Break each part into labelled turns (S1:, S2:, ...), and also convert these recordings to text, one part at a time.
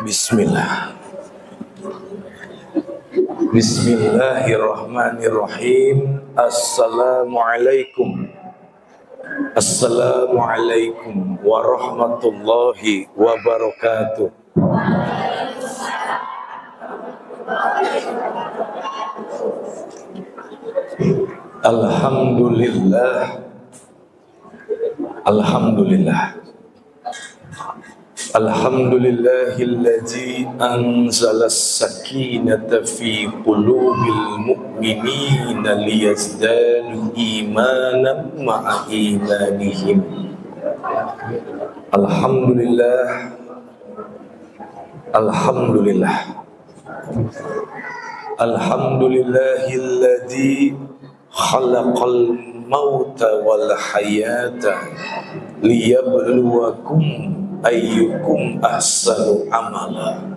S1: Bismillah. Bismillahirrahmanirrahim. Assalamualaikum. Assalamualaikum warahmatullahi wabarakatuh. Alhamdulillah. Alhamdulillah. Alhamdulillahilladzi anzala as-sakinata fi qulubil mu'minina liyazdadu imanan ma'a imanihim. Alhamdulillah. Alhamdulillah. Alhamdulillahilladzi khalaqal mauta wal hayata liyabluwakum ayyukum ahsanu amala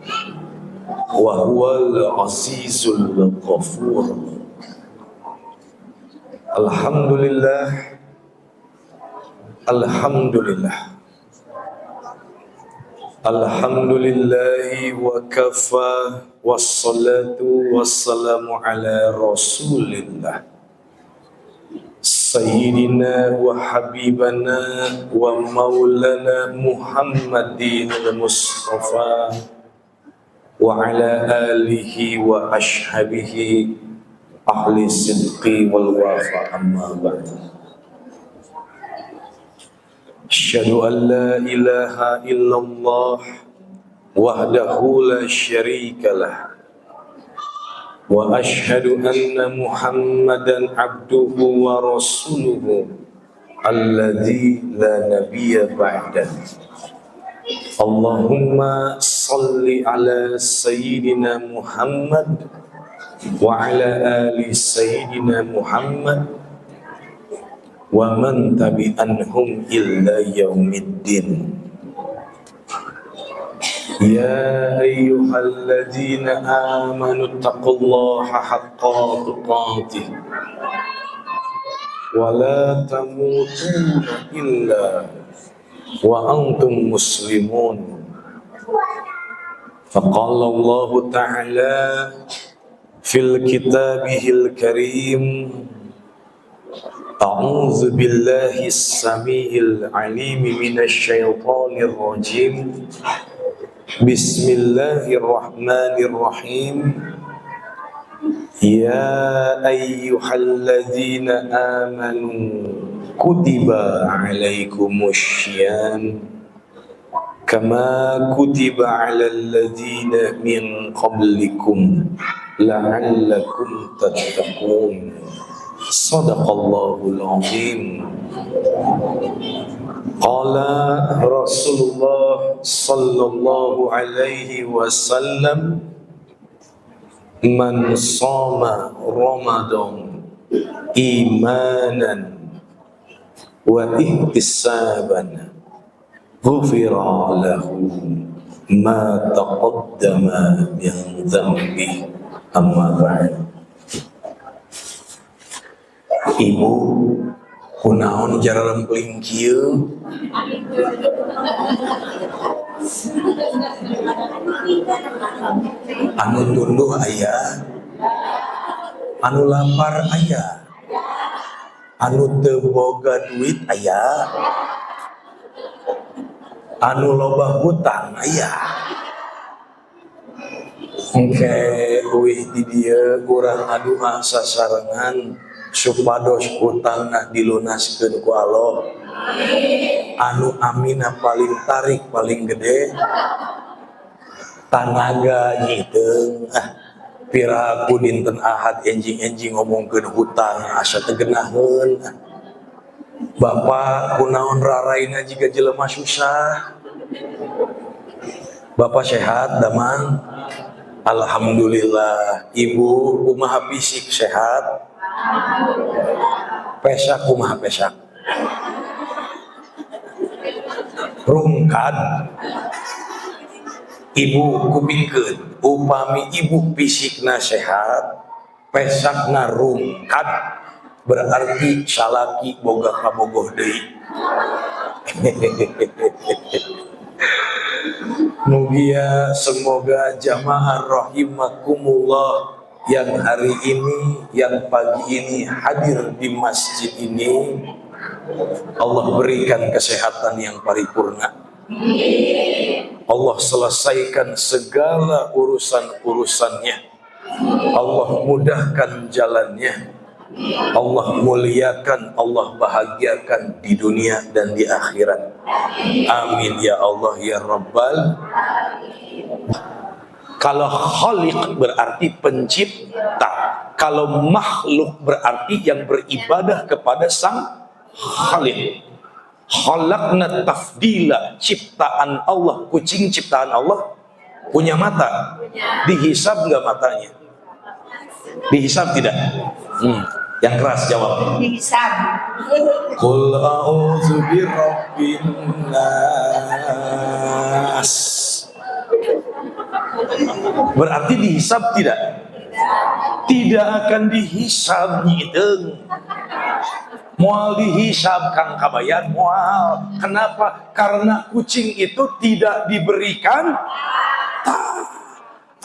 S1: wa huwal azizul ghafur. Alhamdulillah. Alhamdulillah. Alhamdulillahi wa kafa wassalatu wassalamu ala rasulillah Sayyidina wa habibana wa maulana Muhammadin al-Mustafa wa ala alihi wa ashabihi ahli sidqi wal wafa, amma ba'd. Asyhadu an la ilaha illallah wahdahu la syarikalah wa asyhadu anna Muhammadan abduhu wa rasuluhu alladzi la nabiyya ba'dah. Allahumma salli ala sayyidina Muhammad wa ala ali sayyidina Muhammad wa man tabi'anhum illa yaumiddin. Ya ayyuhalladzina amanu taqullaha haqqa tuqatih wa la tamutunna illa wa antum muslimun. Faqala Allah ta'ala fil kitabihil karim, a'udzu billahi as-sami'il 'alim minasy syaithanir rajim. Bismillahirrahmanirrahim. Ya ayyuhalladzina amanu kutiba alaikumussyam kama kutiba alal ladzina min qablikum la'allakum tattaqun. Shadaqallahul azim. Qala Rasulullah sallallahu alaihi wasallam, man shoma Ramadan imanan wa ihtisaban ghufira lahu ma taqaddama min dhanbi, amma ba'd. Ibu kunaon cara rempling kieu? Anu tunduh aya, anu lapar aya, anu teu boga duit aya, anu loba hutang aya. Engke euih di dieu urang aduha sasarengan supados hutangna dilunaskeun ku Allah. Anu aminah paling tarik paling gede tanaga nyiteung. Piraku dinten Ahad enjing-enjing ngomongkeun hutang asa teu geunaheun. Bapak kunaon raraina jiga jelema susah? Bapak sehat damang? Alhamdulillah. Ibu kumaha fisik sehat? Pesak kumaha pesak? Rungkad. Ibu kupingkeun, upami ibu fisikna sehat, pesakna rungkad, berarti salaki boga kabogoh deui. Mugia semoga jamaah rahimakumullah yang hari ini, yang pagi ini hadir di masjid ini, Allah berikan kesehatan yang paripurna. Allah selesaikan segala urusan-urusannya. Allah mudahkan jalannya. Allah muliakan, Allah bahagiakan di dunia dan di akhirat. Amin ya Allah ya Rabbal. Kalau khaliq berarti pencipta, kalau makhluk berarti yang beribadah kepada sang khaliq. Khalaqna tafdila, ciptaan Allah. Kucing ciptaan Allah punya mata, dihisab nggak matanya? Dihisab tidak? Yang keras jawab.
S2: Dihisab.
S1: Qul a'udzu birabbin nas. Berarti dihisab tidak? Tidak akan dihisab nyideng. Moal dihisab Kang Kabayan, moal. Kenapa? Karena kucing itu tidak diberikan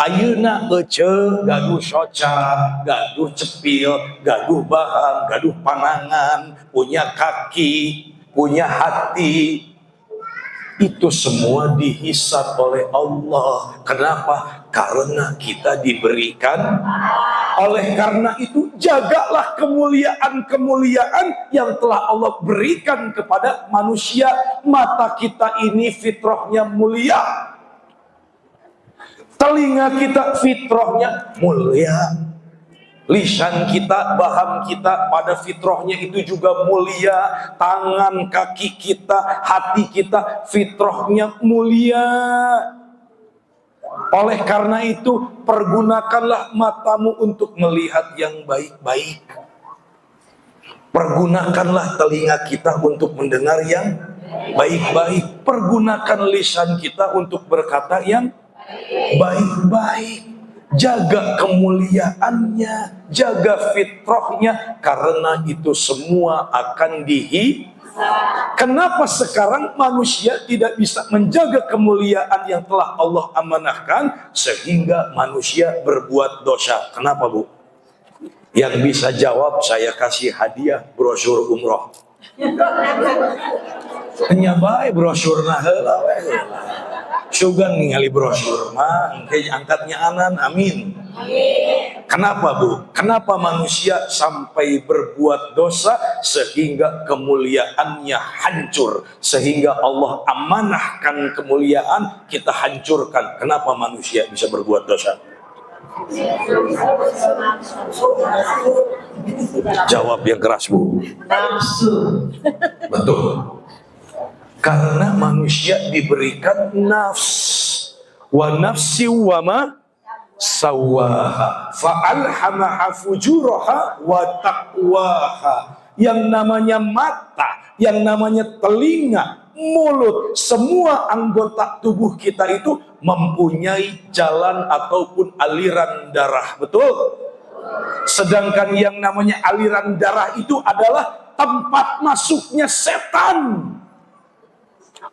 S1: ayeuna ece, gaduh soca, gaduh cepil, gaduh bahang, gaduh panangan, punya kaki, punya hati. Itu semua dihisab oleh Allah. Kenapa? Karena kita diberikan. Oleh karena itu, jagalah kemuliaan-kemuliaan yang telah Allah berikan kepada manusia. Mata kita ini fitrahnya mulia. Telinga kita fitrahnya mulia. Lisan kita, baham kita pada fitrahnya itu juga mulia. Tangan, kaki kita, hati kita fitrahnya mulia. Oleh karena itu, pergunakanlah matamu untuk melihat yang baik-baik. Pergunakanlah telinga kita untuk mendengar yang baik-baik. Pergunakan lisan kita untuk berkata yang baik-baik. Jaga kemuliaannya, jaga fitrahnya, karena itu semua akan Kenapa sekarang manusia tidak bisa menjaga kemuliaan yang telah Allah amanahkan, sehingga manusia berbuat dosa? Kenapa, Bu? Yang bisa jawab, saya kasih hadiah brosur umroh. Nyabai brosur nah heula we. Sugan ningali brosur mah engke angkatnya anan, amin. Kenapa, Bu? Kenapa manusia sampai berbuat dosa sehingga kemuliaannya hancur, sehingga Allah amanahkan kemuliaan kita hancurkan? Kenapa manusia bisa berbuat dosa? Jawab yang keras, Bu.
S2: Nafsu.
S1: Betul. Karena manusia diberikan nafs. Wa nafsi wa ma sawaha fa'alhamaha fujuraha wa taqwaha. Yang namanya mata, yang namanya telinga, mulut, semua anggota tubuh kita itu mempunyai jalan ataupun aliran darah. Betul? Sedangkan yang namanya aliran darah itu adalah tempat masuknya setan.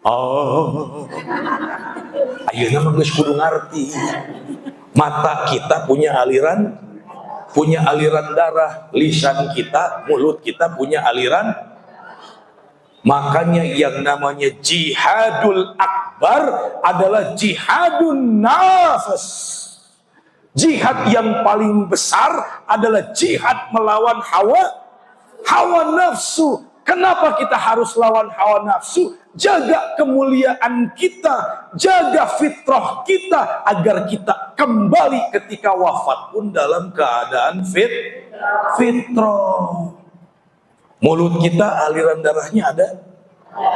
S1: Oh, ayeuna mah geus kudu ngarti. Mata kita punya aliran darah, lisan kita, mulut kita punya aliran. Makanya yang namanya jihadul akbar adalah jihadun nafas. Jihad yang paling besar adalah jihad melawan hawa nafsu. Kenapa kita harus lawan hawa nafsu? Jaga kemuliaan kita, jaga fitrah kita, agar kita kembali ketika wafat pun dalam keadaan fitrah. Mulut kita aliran darahnya ada.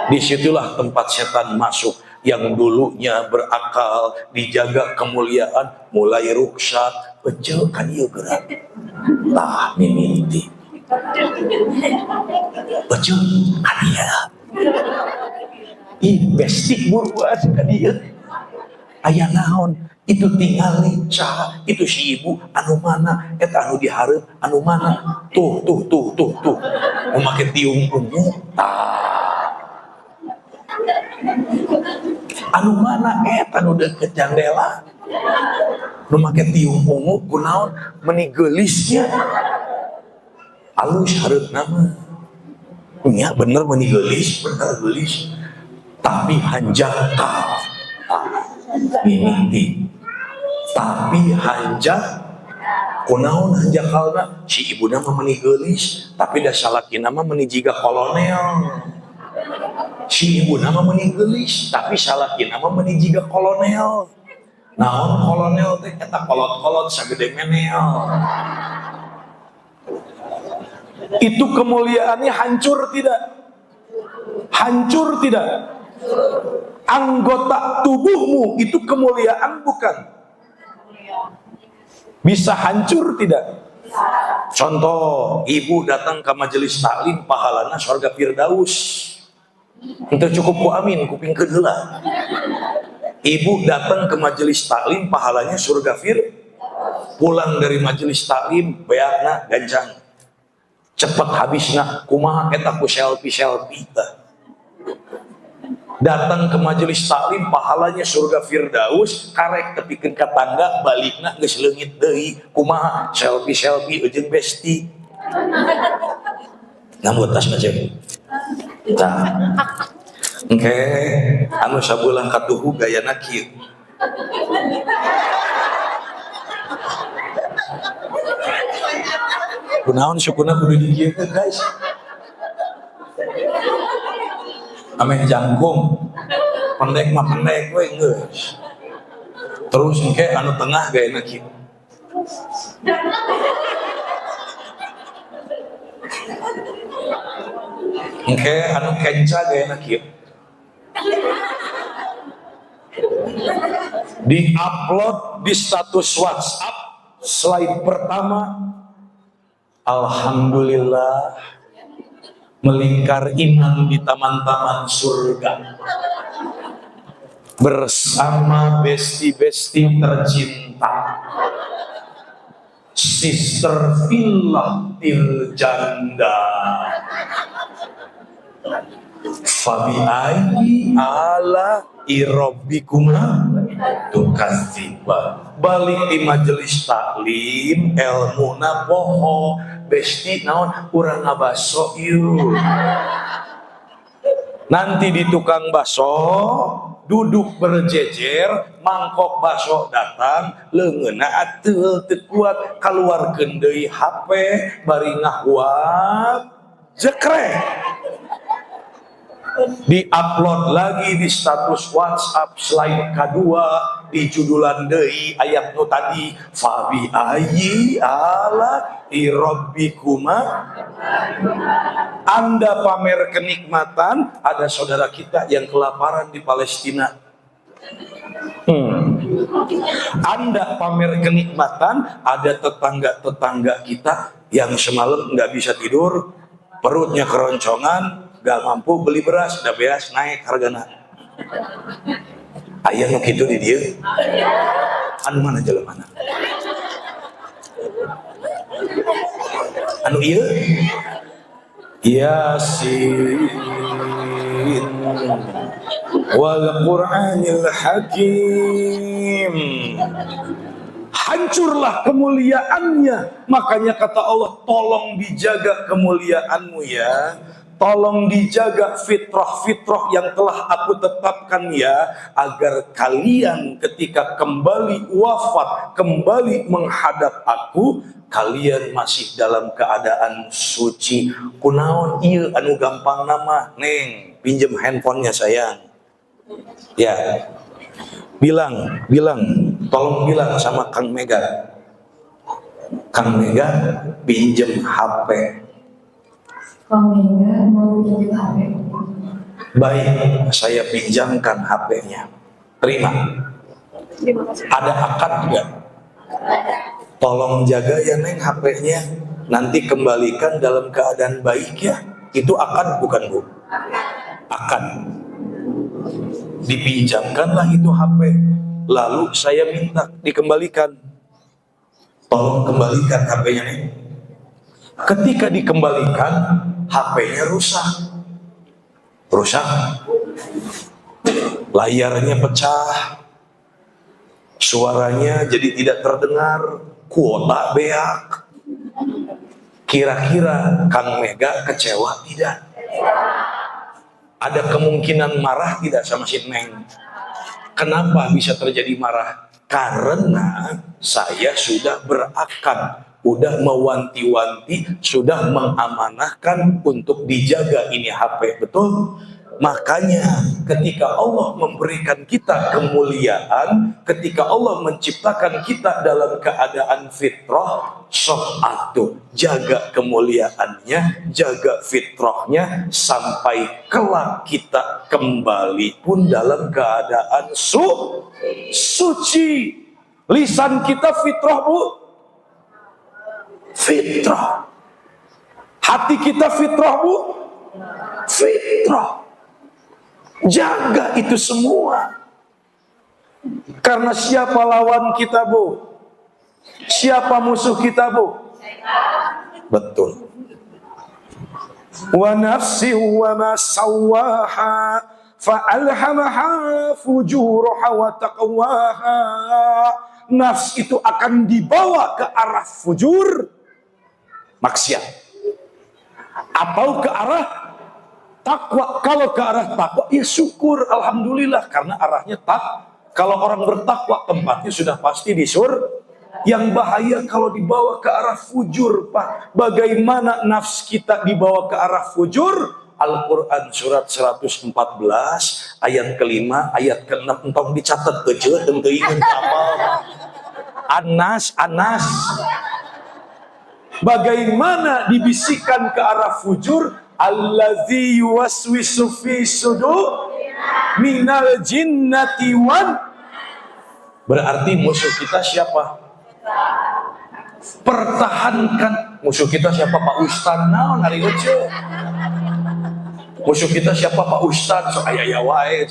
S1: Disitulah tempat setan masuk. Yang dulunya berakal, dijaga kemuliaan, mulai ruksak, pecel kan ieu gerak. Tah mimiti. Pecel kan ieu. Bestik buruan ka dieu. Aya naon? Itu tinggal licah, itu si ibu anu mana, eta anu dihareup anu mana. Tuh. Mau make tiung ungu. Anu mana eta nu deket jandela nu make tiung ungu kunaon meni geulisnya alus hareupeuna mah nya bener meni geulis bener geulis tapi hanjakal ini tapi hanjak kunaon hanjakalna si ibuna mah meni geulis tapi da salakina mah meni jiga kolonel si ibuna mah meni geulis tapi salakina mah meni jiga kolonel. Naon kolonel teh eta kolot-kolot sagede menel. Itu kemuliaannya hancur tidak? Hancur tidak? Anggota tubuhmu itu kemuliaan bukan? Bisa hancur tidak? Contoh, ibu datang ke majelis taklim pahalana surga Firdaus. Itu cukup ku amin, kuping kedeula. Ibu datang ke majelis taklim pahalanya surga pulang dari majelis taklim beakna gancang cepet habisna kumaha eta ku selfie teh. Datang ke majelis taklim pahalanya surga Firdaus karek tepikeun ka tangga balikna geus leungit deui kumaha selfie jeung besti namun tas macam Oke, anu sabulan katuhu gayana kieu. Kunaon sukuna kudu dikieukeun guys. Ameh jangkung. Pendek mah pendek we geus. Terus engke anu tengah gayana kieu. Engke anu kenca gayana kieu. Di-upload di status WhatsApp slide pertama alhamdulillah melingkar iman di taman-taman surga bersama besti-besti tercinta sister fillah til janda fabi ayyi ala irobikuma tukadziba balik di majelis taklim ilmuna poho besti naon urang ngabaso ieu nanti di tukang baso duduk berjejer mangkok baso datang leungeunna atuh teu kuat kaluarkeun deui HP bari ngahwat jekrek di-upload lagi di status WhatsApp slide kedua di judulan deui ayat nu tadi fabi ayyi ala irabbikuma Anda pamer kenikmatan ada saudara kita yang kelaparan di Palestina Anda pamer kenikmatan ada tetangga-tetangga kita yang semalam nggak bisa tidur perutnya keroncongan gak mampu beli beras, udah beas naik hargana. Aya nu kitu di dieu. Anu mana jalan mana? Anu ieu? Yasin wal Qur'anil Hakim. Hancurlah kemuliaannya. Makanya kata Allah, tolong dijaga kemuliaanmu ya. Tolong dijaga fitrah-fitrah yang telah aku tetapkan ya, agar kalian ketika kembali wafat, kembali menghadap aku, kalian masih dalam keadaan suci. Kunaon ieu anu gampang nama, Neng, pinjem handphonenya sayang. Ya, bilang, tolong bilang sama Kang Mega. Kang Mega pinjem HP.
S2: Kang Mega mau pinjam HP.
S1: Baik, saya pinjamkan HP-nya. Terima.
S2: Terima kasih.
S1: Ada akad nggak? Tolong jaga ya Neng HP-nya. Nanti kembalikan dalam keadaan baik ya. Itu akad bukan Bu? Akad. Dipinjamkanlah itu HP. Lalu saya minta dikembalikan. Tolong kembalikan HP-nya Neng. Ketika dikembalikan, HP-nya rusak. layarnya pecah, suaranya jadi tidak terdengar, kuota beak. Kira-kira Kang Mega kecewa tidak? Ada kemungkinan marah tidak sama si Neng? Kenapa bisa terjadi marah? Karena saya sudah berakad, udah mewanti-wanti, sudah mengamanahkan untuk dijaga ini HP, betul? Makanya ketika Allah memberikan kita kemuliaan, ketika Allah menciptakan kita dalam keadaan fitrah, sok atuh jaga kemuliaannya, jaga fitrahnya, sampai kelak kita kembali pun dalam keadaan suci. Lisan kita fitrah, Bu. Fitrah. Hati kita fitrah, Bu. Fitrah. Jaga itu semua. Karena siapa lawan kita, Bu? Siapa musuh kita, Bu? Betul. Wa nafsi wa ma sawaha fa'alhamaha fujuraha wa taqwaha. Nafs itu akan dibawa ke arah fujur, maksiat, atau ke arah takwa. Kalau ke arah takwa, ya syukur, alhamdulillah, karena arahnya kalau orang bertakwa tempatnya sudah pasti di surga. Yang bahaya kalau dibawa ke arah fujur, Pak. Bagaimana nafs kita dibawa ke arah fujur? Al-Quran surat 114 ayat kelima, ayat ke-6, entong dicatat kecil, tentu ingin amal. Anas. Bagaimana dibisikkan ke arah fujur? Allazi yuwaswisu fi sudur minal jinnati wan. Berarti musuh kita siapa? Pertahankan. Musuh kita siapa? Pak Ustad. Nah, nari ucu. Musuh kita siapa? Pak Ustad. So ayah wae.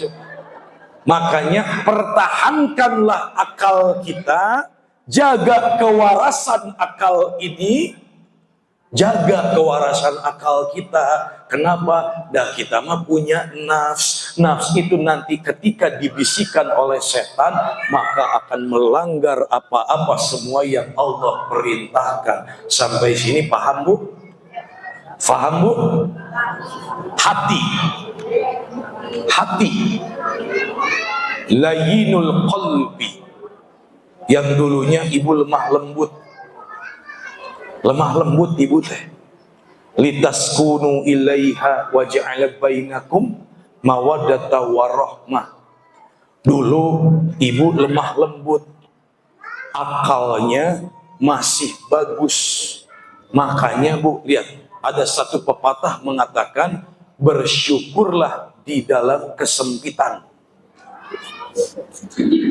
S1: Makanya pertahankanlah akal kita, jaga kewarasan akal ini, jaga kewarasan akal kita. Kenapa? Dah kita mah punya nafs. Nafs itu nanti ketika dibisikkan oleh setan, maka akan melanggar apa-apa semua yang Allah perintahkan. Sampai sini paham, Bu? Paham, Bu? Hati. Layyinul qalbi. Yang dulunya ibu lemah lembut. Lemah lembut ibu teh. Litaskunu ilaiha wa ja'ala bainakum mawaddata warahmah. Dulu ibu lemah lembut, akalnya masih bagus. Makanya, Bu, lihat, ada satu pepatah mengatakan, bersyukurlah di dalam kesempitan.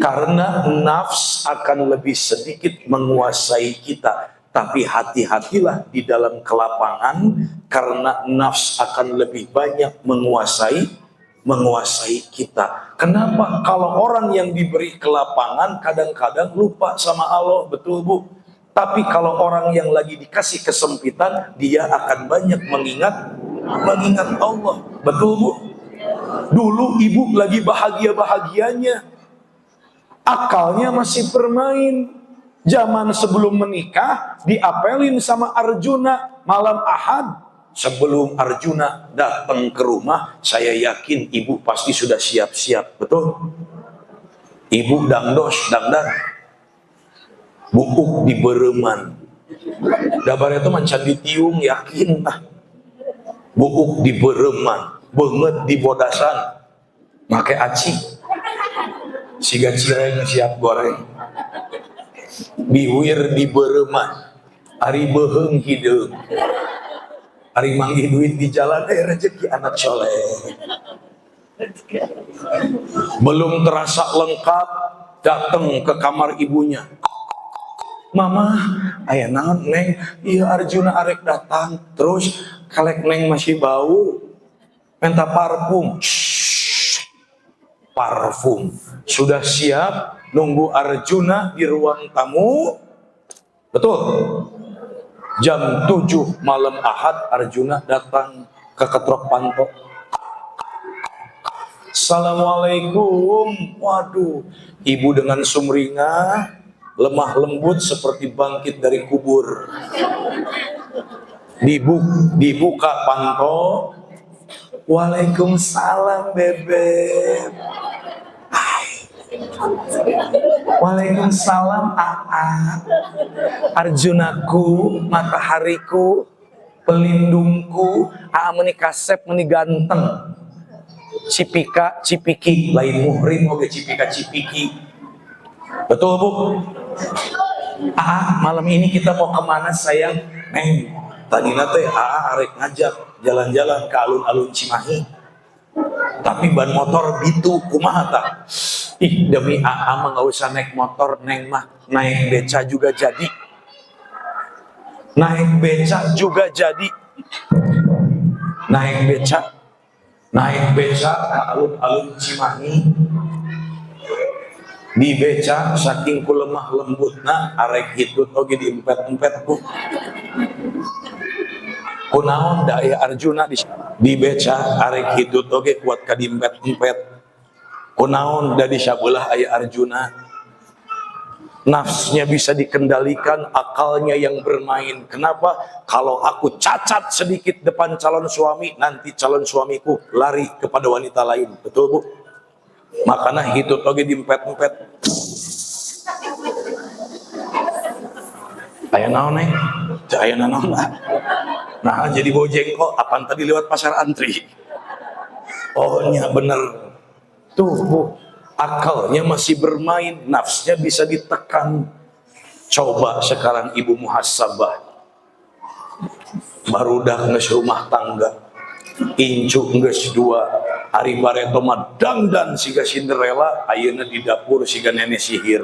S1: Karena nafs akan lebih sedikit menguasai kita. Tapi hati-hatilah di dalam kelapangan, karena nafs akan lebih banyak menguasai kita. Kenapa? Kalau orang yang diberi kelapangan kadang-kadang lupa sama Allah, betul, Bu? Tapi kalau orang yang lagi dikasih kesempitan, dia akan banyak mengingat Allah, betul, Bu? Dulu ibu lagi bahagia-bahagianya, akalnya masih bermain. Zaman sebelum menikah diapelin sama Arjuna malam Ahad. Sebelum Arjuna datang ke rumah, saya yakin ibu pasti sudah siap-siap, betul? Ibu dangdan, buuk di bereman. Dabar itu mancan ditiung, yakin ah. Buuk di bereman, banget di bodasan, make aci, siga cireng siap goreng. Biwir di bereman, ari beheung hideung, ari manggih duit di jalan, rezeki anak soleh. Belum terasa lengkap, datang ke kamar ibunya. Mama, aya naon Neng? Iya Arjuna arek datang. Terus kalek Neng masih bau, minta parfum. Shhh, parfum. Sudah siap, nunggu Arjuna di ruang tamu. Betul. Jam 7 malam Ahad Arjuna datang ke Ketrok Panto. Assalamualaikum. Waduh, ibu dengan sumringah, lemah lembut seperti bangkit dari kubur. Dibuka panto. Waalaikumsalam bebek. Waalaikumsalam Aa. Arjunaku, matahariku, pelindungku. Aa meni kasep meni ganteng. Cipika cipiki lain muhrim oge cipika cipiki. Betul Bu? Aa, malam ini kita mau kemana sayang? Neng, tadi nate Aa arek ngajak jalan-jalan ke alun-alun Cimahi. Tapi ban motor bitu kumaha tah? Ih, demi Aa mah gak usah naik motor, Neng mah naik beca juga jadi. Naik beca juga jadi. Naik beca ke alun-alun Cimahi. Di beca saking ku lemah lembutna arek hitut oge diempet-empet Bu. Kunaon da aya Arjuna di beca arek hitut oge kuat ka diempet-empet. Kunaon da di sabelah aya Arjuna. Nafsnya bisa dikendalikan, akalnya yang bermain. Kenapa? Kalau aku cacat sedikit depan calon suami, nanti calon suamiku lari kepada wanita lain. Betul Bu? Makanya hitut oge diempet-empet. Aya naon nih? Aya naon lah. Nah jadi bojengkol, apaan tadi lewat pasar antri? Oh nya bener. Tuh Bu, akalnya masih bermain, nafsnya bisa ditekan. Coba sekarang ibu muhasabah. Barudak geus rumah tangga. Incu geus 2. Ari bareto mah dangdan siga Cinderella, ayeuna di dapur siga nenek sihir.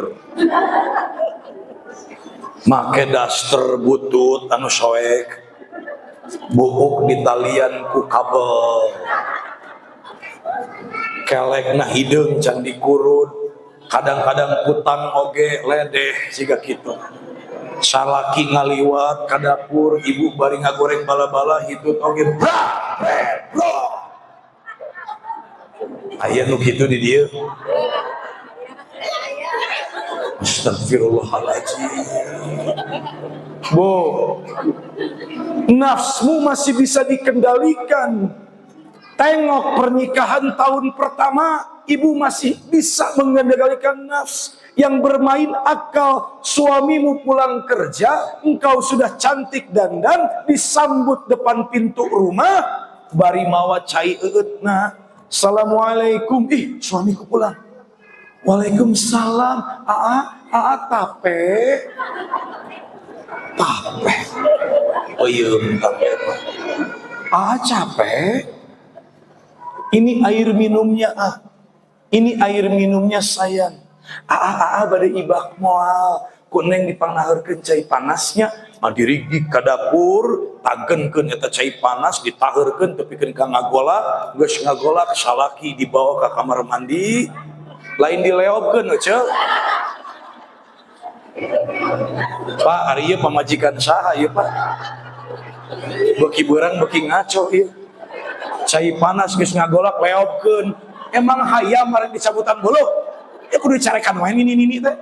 S1: Make daster butut anu soek, buuk di talian ku kabel, kelekna hideung can dikurut, kadang-kadang putang oge ledeh siga kitu. Salaki ngaliwat ka dapur, ibu bari ngagoreng bala-bala hitut oge brak brak. Aya nu kitu di dieu. Astagfirullahaladzim. Bu, nafsmu masih bisa dikendalikan. Tengok pernikahan tahun pertama, ibu masih bisa mengendalikan nafs. Yang bermain akal, suamimu pulang kerja, engkau sudah cantik dandan, disambut depan pintu rumah, bari mawa cai eutna. Assalamualaikum. Ih, suamiku pulang. Waalaikumsalam. Aa tape. Oh iya, tape. Aa capek. Ini air minumnya Ini air minumnya sayang. Aa bade ibak moal. Kuneng dipangnaheurkeun cai panasnya. Madirigi ka dapur, tagenkeun eta cai panas, ditaheurkeun tepikeun ka ngagolak, geus ngagolak salaki dibawa ka kamar mandi. Lain dileobkeun ceu. Pak, ari ieu pamajikan saha ieu Pak? Beuki beurang beuki ngaco ieu. Cai panas geus ngagolak leobkeun. Emang hayam arek dicabutan buluh? Ya kudu dicarekan wae nini teh.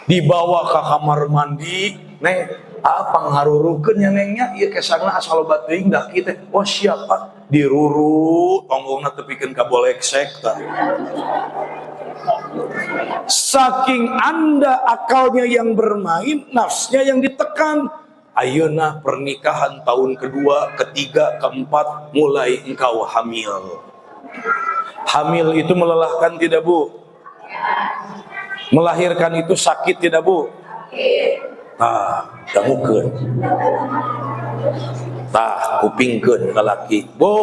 S1: Dibawa ke kamar mandi, Neng, pangharurukeun nya Nengnya, ieu kesangna asal loba teuing da kieu teh. Oh siapa? Diruru, tonggongna tepikeun ka boleksek tah. Saking Anda akalnya yang bermain, nafsnya yang ditekan. Ayeuna pernikahan tahun kedua, ketiga, keempat, mulai engkau hamil. Hamil itu melelahkan tidak Bu? Melahirkan itu sakit tidak Bu? Dangukeun. Kupingkeun lalaki. Bu,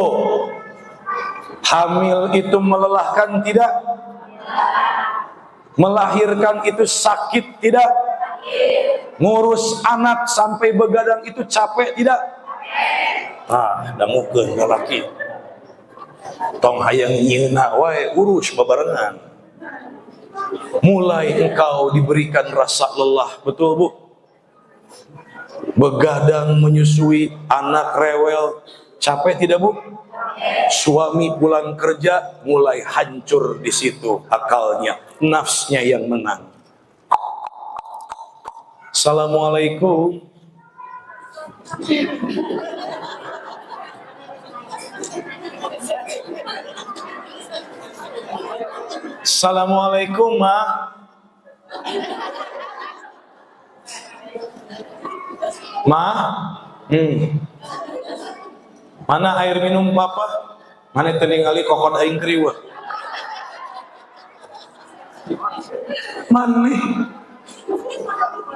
S1: hamil itu melelahkan tidak? Melahirkan itu sakit tidak? Ngurus anak sampai begadang itu capek tidak? Dangukeun lalaki. Tong hayang nyieuna wae urus babarengan. Mulai engkau diberikan rasa lelah, betul Bu? Begadang menyusui, anak rewel, Capek tidak Bu? Suami pulang kerja mulai hancur di situ akalnya, nafsnya yang menang. Assalamualaikum. Assalamualaikum Ma. Ma, mana air minum papa? Mana teningali kokot aing kriweuh. Mana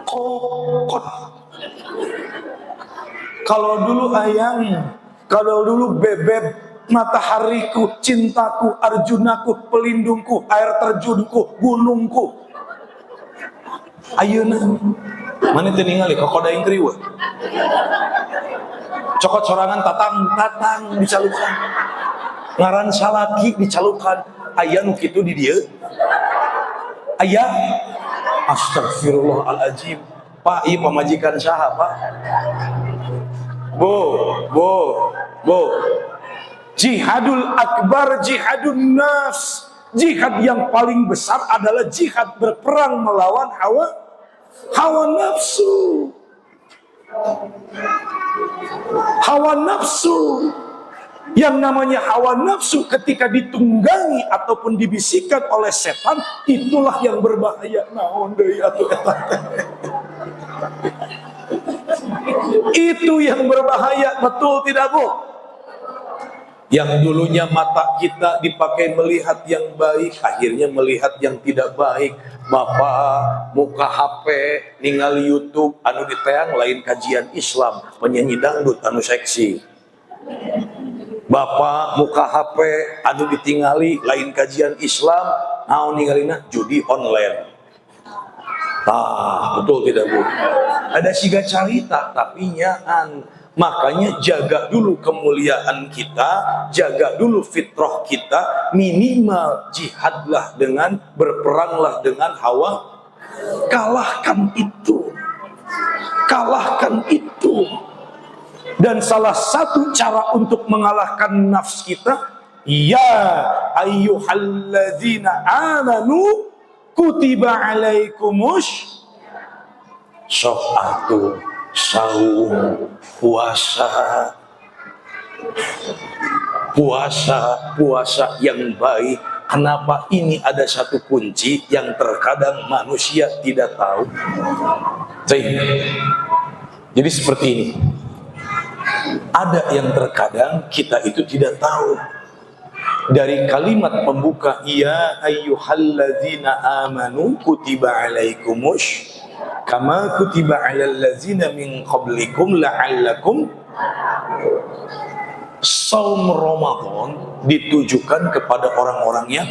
S1: kokot. Kalau dulu ayang, kalau dulu bebek, matahariku, cintaku, Arjunaku, pelindungku, air terjunku, gunungku. Ayeuna mana teningali kokot aing kriweuh. Cokot sorangan tatang dicalukan, ngaran salaki dicalukan. Aya nu kitu di dieu? Aya? Astagfirullahaladzim. Pak, ieu pamajikan saha Pak? Bu. Jihadul akbar, jihadun nafs. Jihad yang paling besar adalah jihad berperang melawan hawa nafsu. Hawa nafsu. Yang namanya hawa nafsu ketika ditunggangi ataupun dibisikkan oleh setan, itulah yang berbahaya. Naon deui atuh eta? Itu yang berbahaya, betul tidak Bu? Yang dulunya mata kita dipakai melihat yang baik, akhirnya melihat yang tidak baik. Bapak muka HP ningali YouTube anu diteang lain kajian Islam, penyanyi dangdut anu seksi. Bapak muka HP anu ditingali lain kajian Islam, naon ningalina judi online. Betul tidak Bu? Ada siga carita tapi nyaan. Makanya jaga dulu kemuliaan kita, jaga dulu fitrah kita, minimal jihadlah dengan, berperanglah dengan hawa. Kalahkan itu. Kalahkan itu. Dan salah satu cara untuk mengalahkan nafs kita, ya ayyuhalladzina amanu kutiba alaikumus syafa'atu saum, puasa yang baik. Kenapa? Ini ada satu kunci yang terkadang manusia tidak tahu. Jadi seperti ini, ada yang terkadang kita itu tidak tahu. Dari kalimat pembuka ya ayyuhalladzina amanu kutiba alaikumus kama kutiba alal ladzina min qablikum la'allakum. Saum Ramadan ditujukan kepada orang-orang yang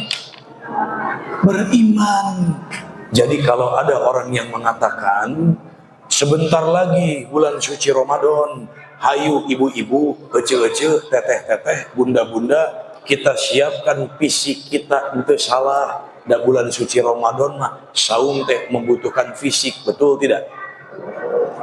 S1: beriman. Jadi kalau ada orang yang mengatakan sebentar lagi bulan suci Ramadan, hayu ibu-ibu, ece-ece, teteh-teteh, bunda-bunda, kita siapkan fisik kita untuk salah. Da bulan suci Ramadan mah saum teh membutuhkan fisik, betul tidak?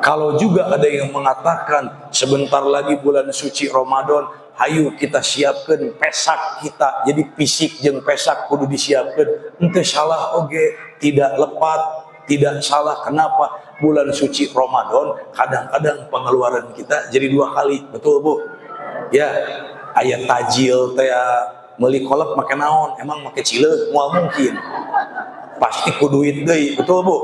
S1: Kalau juga ada yang mengatakan sebentar lagi bulan suci Ramadan, hayu kita siapkan pesak kita, jadi fisik jeung pesak kudu disiapkan. Ente salah oge, tidak lepat, tidak salah. Kenapa? Bulan suci Ramadan kadang-kadang pengeluaran kita jadi 2 kali, betul Bu? Ya, aya tajil teh meuli kolak make naon? Emang make cileuk moal mungkin. Pasti ku duit deui, betul Bu?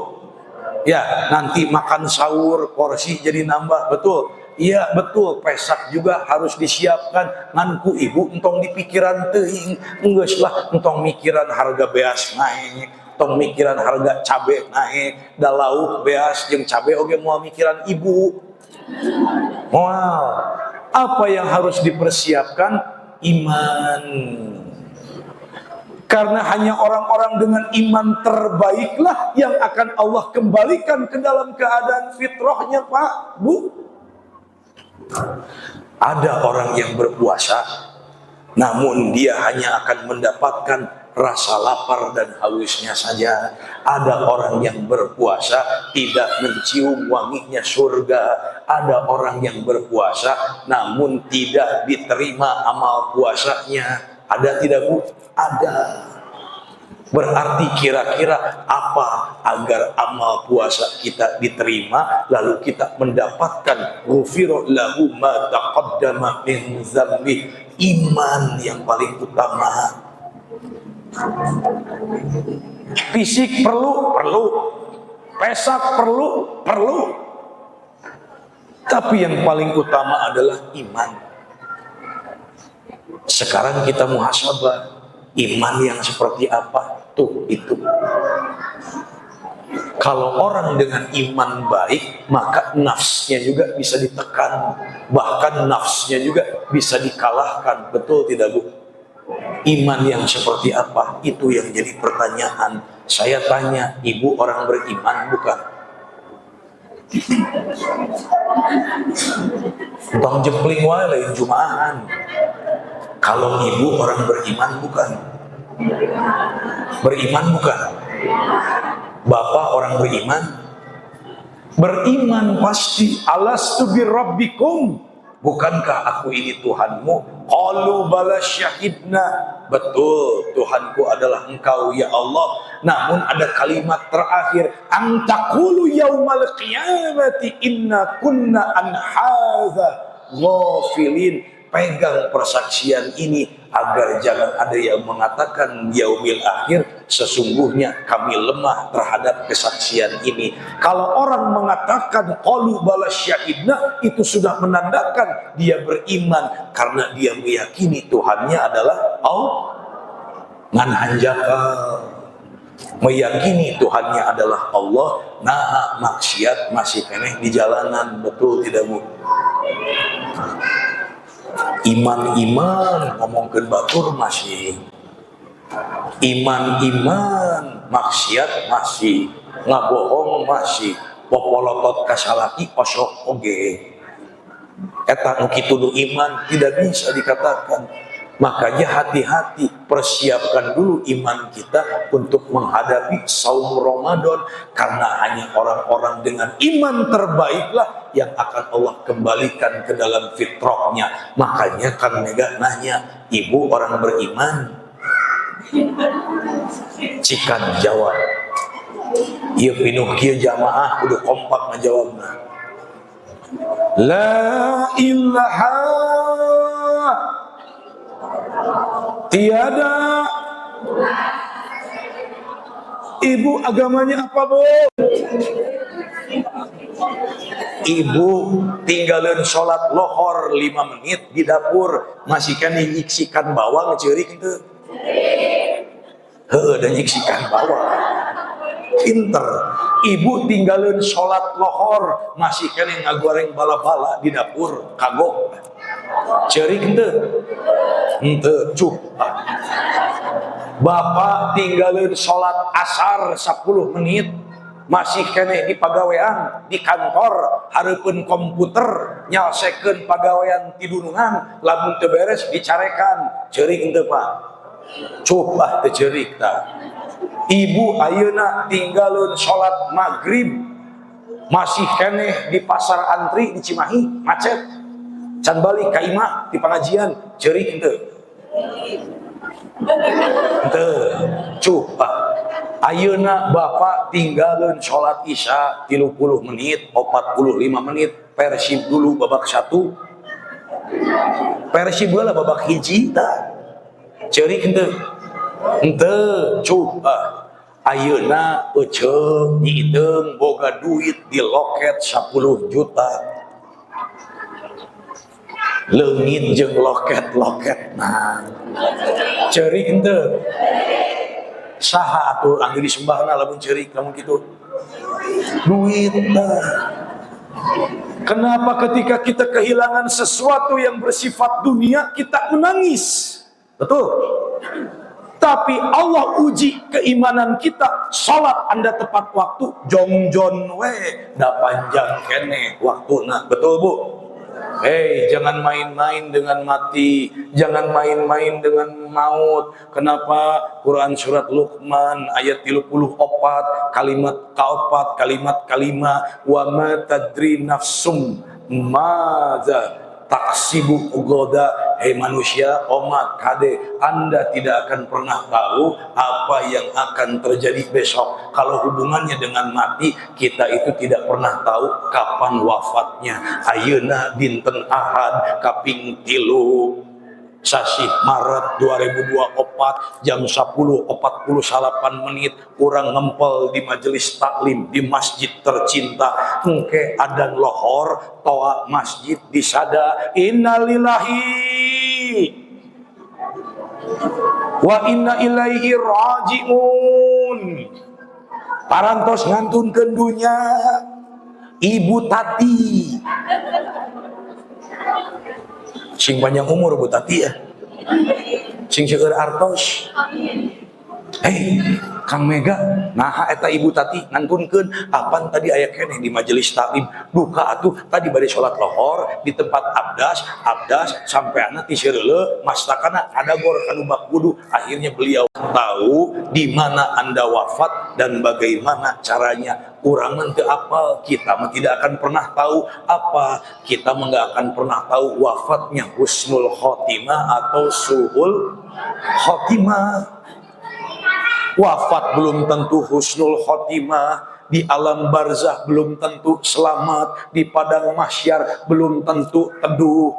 S1: Ya, nanti makan sahur porsi jadi nambah, betul? Iya, betul. Pesak juga harus disiapkan. Ngan ku ibu entong dipikiran teuing, geus lah entong mikiran harga beas naik, entong mikiran harga cabe naik, da lauk beas jeung cabe oge moal mikiran ibu. Moal. Apa yang harus dipersiapkan? Iman. Karena hanya orang-orang dengan iman terbaiklah yang akan Allah kembalikan ke dalam keadaan fitrahnya, Pak, Bu. Ada orang yang berpuasa, namun dia hanya akan mendapatkan rasa lapar dan hausnya saja. Ada orang yang berpuasa tidak mencium wanginya surga. Ada orang yang berpuasa namun tidak diterima amal puasanya. Ada tidak Bu? Ada. Berarti kira-kira apa agar amal puasa kita diterima lalu kita mendapatkan ghufira lahu ma taqaddama min dzambi? Iman yang paling utama. Fisik perlu, pesak perlu. Tapi yang paling utama adalah iman. Sekarang kita muhasabah, iman yang seperti apa? Tuh itu. Kalau orang dengan iman baik, maka nafsnya juga bisa ditekan, bahkan nafsnya juga bisa dikalahkan. Betul tidak Bu? Iman yang seperti apa? Itu yang jadi pertanyaan. Saya tanya, Ibu orang beriman bukan? Bang jempling wae lain jumaahan. Kalau Ibu orang beriman bukan? Beriman bukan? Bapak orang beriman? Beriman pasti. Alastu birabbikum, bukankah aku ini Tuhanmu? Qalu bala syahidna. Betul, Tuhanku adalah Engkau ya Allah. Namun ada kalimat terakhir, an taqulu yaumal qiyamati inna kunna an hadza ghafilin. Pegang persaksian ini agar jangan ada yang mengatakan yaumil akhir sesungguhnya kami lemah terhadap kesaksian ini. Kalau orang mengatakan qalu bala syahidna, itu sudah menandakan dia beriman karena dia meyakini Tuhannya adalah Allah. Ngan hanjakal meyakini Tuhannya adalah Allah, nah maksiat masih keneh di jalanan. Betul tidak Bu? Iman-iman ngomongkeun batur masih, iman-iman maksiat masih, ngabohong masih, popolotot kasalaki osok oge. Eta nu kitu nu iman tidak bisa dikatakan. Makanya hati-hati, persiapkan dulu iman kita untuk menghadapi saum Ramadan, karena hanya orang-orang dengan iman terbaiklah yang akan Allah kembalikan ke dalam fitrahnya. Makanya Kang Mega nanya, Ibu orang beriman? Cikan jawab. Ieu pinuh kieu jamaah kudu kompak ngajawabna. La ilaha tiada. Ibu agamanya apa Bu? Ibu tinggalin sholat lohor 5 menit di dapur masih kan nyiksikan bawang ceurik itu. Heuh, dan nyiksikan bawang. Pinter. Ibu tinggalin sholat lohor masih kan ngagoreng bala-bala di dapur kagok. Ceurik itu. Henteu cup. Bapak tinggalin sholat asar 10 menit masih kene di pagawean di kantor hareupeun komputer nyalsekeun pagawean ti dunungan, lamun teu beres dicarekan. Ceurik henteu Pak? Cup teu ceurik tah. Ibu ayeuna tinggalin sholat maghrib masih kene di pasar antri di Cimahi macet, can balik ka imah di pengajian. Ceurik henteu? Henteu cup. Ayeuna Bapak tinggalin sholat isya 30 menit 45 menit, Persib dulu babak 1, Persib heula babak hiji tah. Ceurik henteu? Henteu cup. Ayeuna euceung nyiedeung boga duit di loket 10 juta. Leungit jeung loket-loket nah. Ceurik henteu? Saha atuh anu disembahna lamun ceurik lamun kitu? Duit nah. Kenapa ketika kita kehilangan sesuatu yang bersifat dunia kita menangis? Betul. Tapi Allah uji keimanan kita. Salat Anda tepat waktu, jongjon we da panjang keneh waktuna. Betul Bu? Hei, jangan main-main dengan mati, jangan main-main dengan maut. Kenapa? Quran surat Luqman ayat 34, kalimat kaopat, kalimat kalima, wa ma tadri nafsum madza taksibu goda. Hei manusia, omat kade, Anda tidak akan pernah tahu apa yang akan terjadi besok. Kalau hubungannya dengan mati, kita itu tidak pernah tahu kapan wafatnya. Ayeuna dinten Ahad kaping 3 sasi Maret 2024 jam 10.48 kurang ngempel di majelis taklim di masjid tercinta engke adan lohor toa masjid disada innalillahi wa inna ilaihi rajiun. Parantos ngantunkeun dunya Ibu Tati sing panjang umur Bu Tati ya, sing seueur artos. Hei Kang Mega, nah eta Ibu Tati ngantunkeun apan tadi aya keneh di majelis taklim duka atuh tadi bade salat lohor di tempat abdas sampeana ti seureuleu mastakana ada gor kanu bak wudu. Akhirnya beliau tahu di mana Anda wafat dan bagaimana caranya. Urang mah teu apal, kita mah tidak akan pernah tahu apa, kita mah nggak akan pernah tahu wafatnya husnul khotimah atau su'ul khotimah. Wafat belum tentu husnul khotimah, di alam barzah belum tentu selamat, di padang mahsyar belum tentu teduh,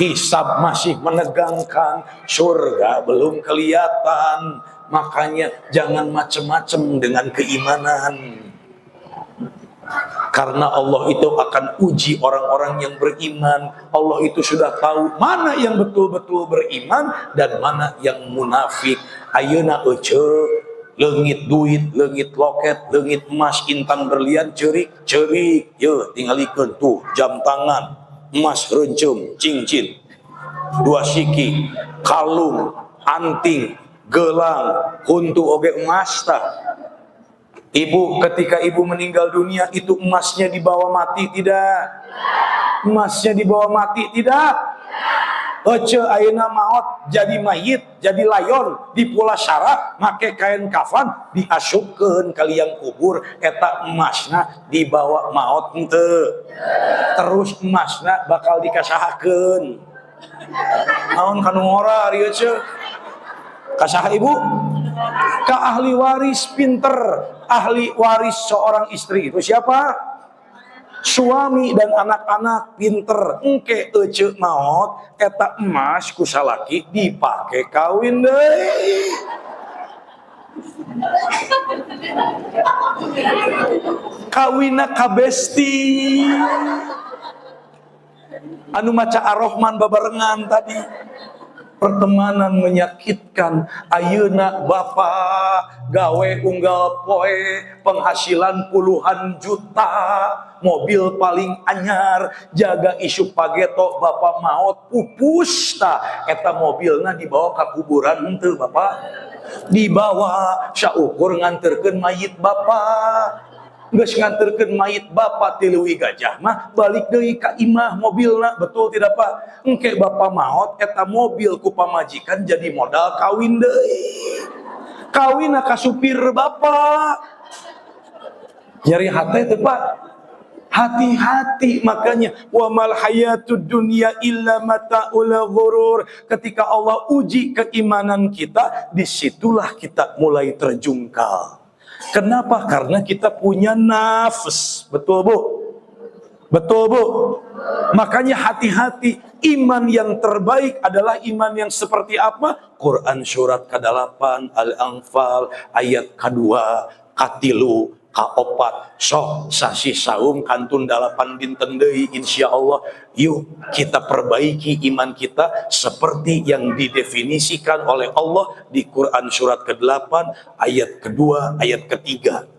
S1: hisab masih menegangkan, surga belum kelihatan. Makanya jangan macem-macem dengan keimanan, karena Allah itu akan uji orang-orang yang beriman. Allah itu sudah tahu mana yang betul-betul beriman dan mana yang munafik. Ayeuna euceuk leungit duit, leungit loket, leungit emas, intan berlian, cerik ye tingalikeun tuh jam tangan emas reuncum cincin 2 siki, kalung, anting, gelang, huntu oge emas tah. Ibu, ketika ibu meninggal dunia itu emasnya dibawa mati tidak? Emasnya dibawa mati tidak? Ece ayeuna maot jadi mayit, jadi layon di pula syara make kain kafan diasupkeun ka liang kubur, eta emasna dibawa maot henteu. Terus emasna bakal dikasahakeun. Naon kanu ngora ari ece? Kasaha ibu? Ka ahli waris pinter, ahli waris seorang istri itu siapa? Suami dan anak-anak pinter. Engke ece maot eta emas ku salaki dipake kawin deui. Kawinna ka besti anu maca Ar-Rahman babarengan tadi. Pertemanan menyakitkan. Ayeuna bapak gawe unggal poe penghasilan puluhan juta, mobil paling anyar, jaga isu pageto bapak maot pupus ta eta mobilna dibawa ke kuburan henteu bapak, dibawa saukur nganterkeun mayit bapak. Geus nganterkeun mayit bapak ti leuwih gajah mah balik deui ka imah mobilna, betul tidak Pak? Engke bapak maot eta mobil ku pamajikan jadi modal kawin deui. Kawinna ka supir bapak. Nyari hate teh Pak. Hati-hati, makanya wa mal hayatud dunya illa mataul ghurur. Ketika Allah uji keimanan kita, disitulah kita mulai terjungkal. Kenapa? Karena kita punya nafs. Betul Bu? Betul Bu? Makanya hati-hati. Iman yang terbaik adalah iman yang seperti apa? Quran surat ke-8 Al-Anfal ayat ke-2 katilu kaopat sok sasi saum kantun 8 dinten deui insyaallah. Yuk kita perbaiki iman kita seperti yang didefinisikan oleh Allah di Quran surat ke-8 ayat kedua ayat ketiga.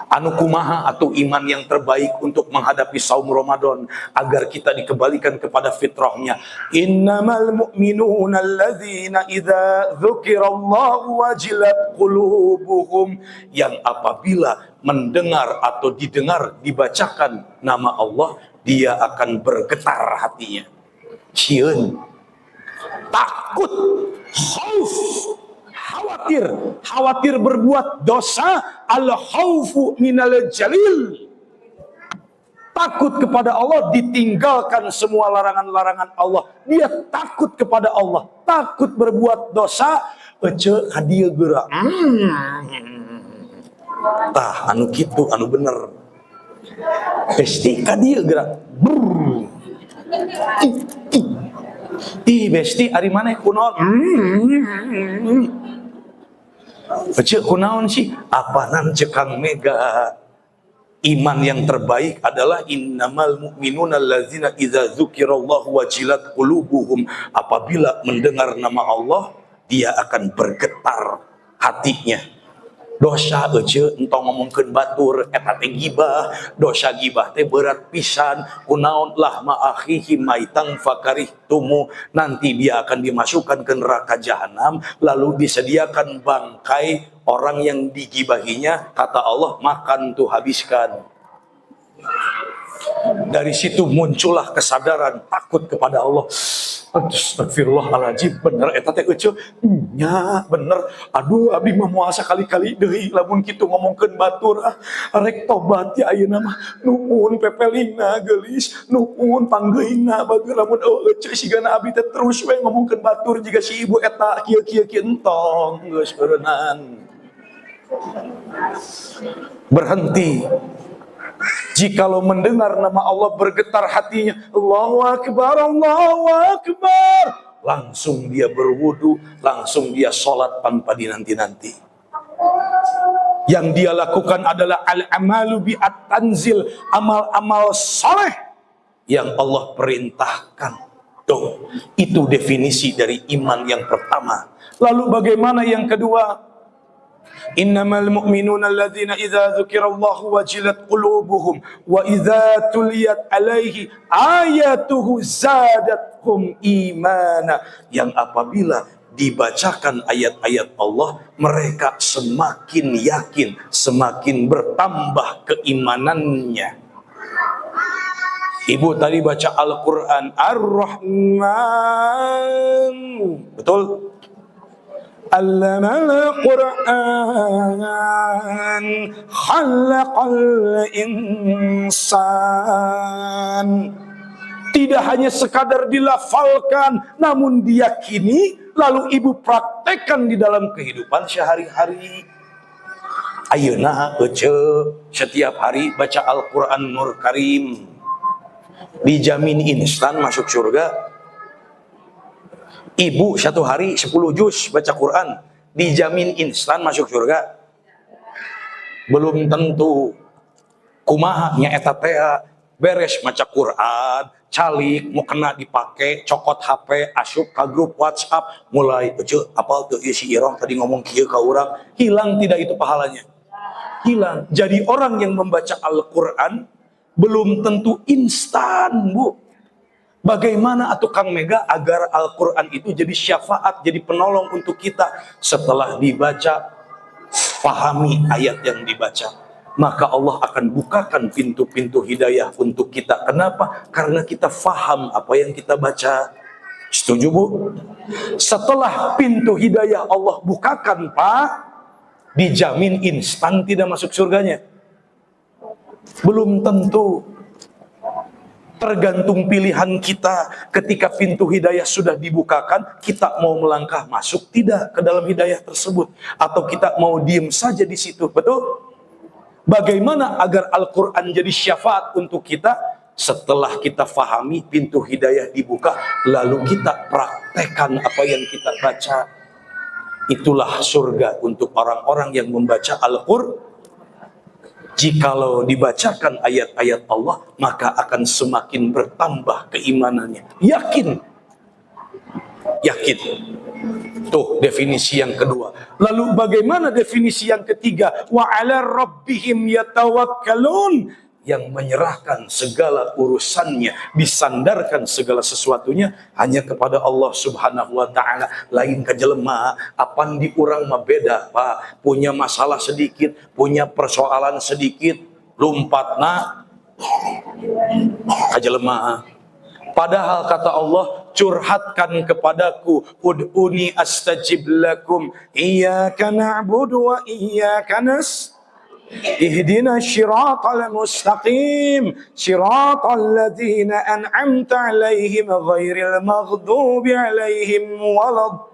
S1: Anu kumaha atau iman yang terbaik untuk menghadapi saum Ramadan agar kita dikembalikan kepada fitrahnya. Innamal mu'minuna alladzina idza dzukirallahu wajilat qulubuhum, yang apabila mendengar atau didengar dibacakan nama Allah dia akan bergetar hatinya. Sieun, takut, khauf, khawatir berbuat dosa. Al khaufu minal jalil, takut kepada Allah, ditinggalkan semua larangan-larangan Allah. Dia takut kepada Allah, takut berbuat dosa. Ece hadiah gerak. Tah anu kitu anu bener. Besti hadiah gerak. Ih besti ari maneh kunaon? Ece kunaon sih? Apanan cekang mega? Iman yang terbaik adalah innamal mu'minuna allazina idza dzukirallahu wajilat qulubuhum. Apabila mendengar nama Allah, dia akan bergetar hatinya. Dosa ece entong ngomongkeun batur eta teh gibah. Dosa gibah teh berat pisan. Kunaon lah ma'akhihi maitang fakarihtumu. Nanti dia akan dimasukkan ke neraka jahanam, lalu disediakan bangkai orang yang digibahinya. Kata Allah, makan tuh, habiskan. Dari situ muncullah kesadaran takut kepada Allah. Astagfirullahaladzim, bener eta teh ece nya bener. Aduh abdi mah moal sakali-kali deui lamun kitu ngomongkeun batur rek tobat ya ayeuna mah. Nuhun pepelingna geulis, nuhun panggeuingna batur lamun ece sigana abdi teh terus we ngomongkeun batur jiga si ibu eta kieu-kieu entong geus beureunan. Berhenti. Jikalau mendengar nama Allah bergetar hatinya, Allahu Akbar, Allahu Akbar, langsung dia berwudu, langsung dia sholat tanpa dinanti-nanti. Yang dia lakukan adalah al-amalu bi'at tanzil, amal-amal soleh yang Allah perintahkan. Tuh, itu definisi dari iman yang pertama. Lalu bagaimana yang kedua? Innamal mu'minuna alladzina idza dzukirallahu wajilat qulubuhum wa idza tuliyat alaihi ayatuhu zadatuhum imana. Yang apabila dibacakan ayat-ayat Allah, mereka semakin yakin, semakin bertambah keimanannya. Ibu tadi baca Al-Quran Ar-Rahman, betul? Allamal Qur'an khalaqal insan. Tidak hanya sekadar dilafalkan, namun diyakini, lalu ibu praktekkan di dalam kehidupan sehari-hari. Ayeuna ece setiap hari baca Al-Quran Nur Karim, dijamin instan masuk surga. Ibu satu hari 10 juz baca Quran, dijamin instan masuk surga? Belum tentu. Kumaha nya eta teh beres maca Quran, calik mau kena dipake, cokot HP, asup ka grup WhatsApp, mulai ece apal teu ieu si Irong tadi ngomong kieu ka urang, hilang tidak itu pahalanya? Hilang. Jadi orang yang membaca Al-Quran belum tentu instan, Bu. Bagaimana atuh Kang Mega agar Al-Quran itu jadi syafaat, jadi penolong untuk kita? Setelah dibaca, fahami ayat yang dibaca, maka Allah akan bukakan pintu-pintu hidayah untuk kita. Kenapa? Karena kita faham apa yang kita baca. Setuju, Bu? Setelah pintu hidayah Allah bukakan, Pak, dijamin instan tidak masuk surganya? Belum tentu. Tergantung pilihan kita. Ketika pintu hidayah sudah dibukakan, kita mau melangkah masuk tidak ke dalam hidayah tersebut, atau kita mau diem saja di situ. Betul? Bagaimana agar Al-Quran jadi syafaat untuk kita? Setelah kita fahami, pintu hidayah dibuka, lalu kita praktekkan apa yang kita baca. Itulah surga untuk orang-orang yang membaca Al-Quran. Jikalau dibacakan ayat-ayat Allah, maka akan semakin bertambah keimanannya. Yakin. Yakin. Tuh definisi yang kedua. Lalu bagaimana definisi yang ketiga? Wa 'ala rabbihim yatawakkalun. Yang menyerahkan segala urusannya, disandarkan segala sesuatunya hanya kepada Allah Subhanahu wa ta'ala. Lain ka jelema, apan di urang mah beda, Pak. Punya masalah sedikit, punya persoalan sedikit, lompatna Kajelema. Padahal kata Allah, curhatkan kepadaku, ud'uni astajib lakum, iyyaka na'budu wa iyyaka ihdina syiratal mustaqim, syiratal ladzina an'amta 'alaihim ghairil maghdubi 'alaihim waladdallin.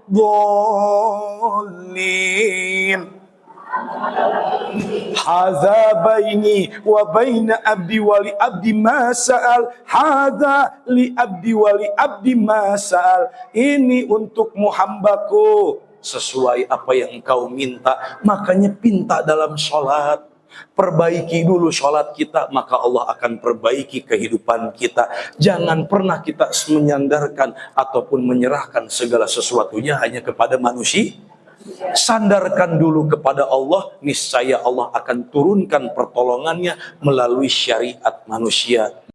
S1: Hadza baini wa baina abdi wa li abdi ma sa'al, hadza li abdi wa li abdi ma sa'al. Ini untukmu hambaku, sesuai apa yang engkau minta. Makanya pinta dalam sholat. Perbaiki dulu sholat kita, maka Allah akan perbaiki kehidupan kita. Jangan pernah kita menyandarkan ataupun menyerahkan segala sesuatunya hanya kepada manusia. Sandarkan dulu kepada Allah, niscaya Allah akan turunkan pertolongannya melalui syariat manusia.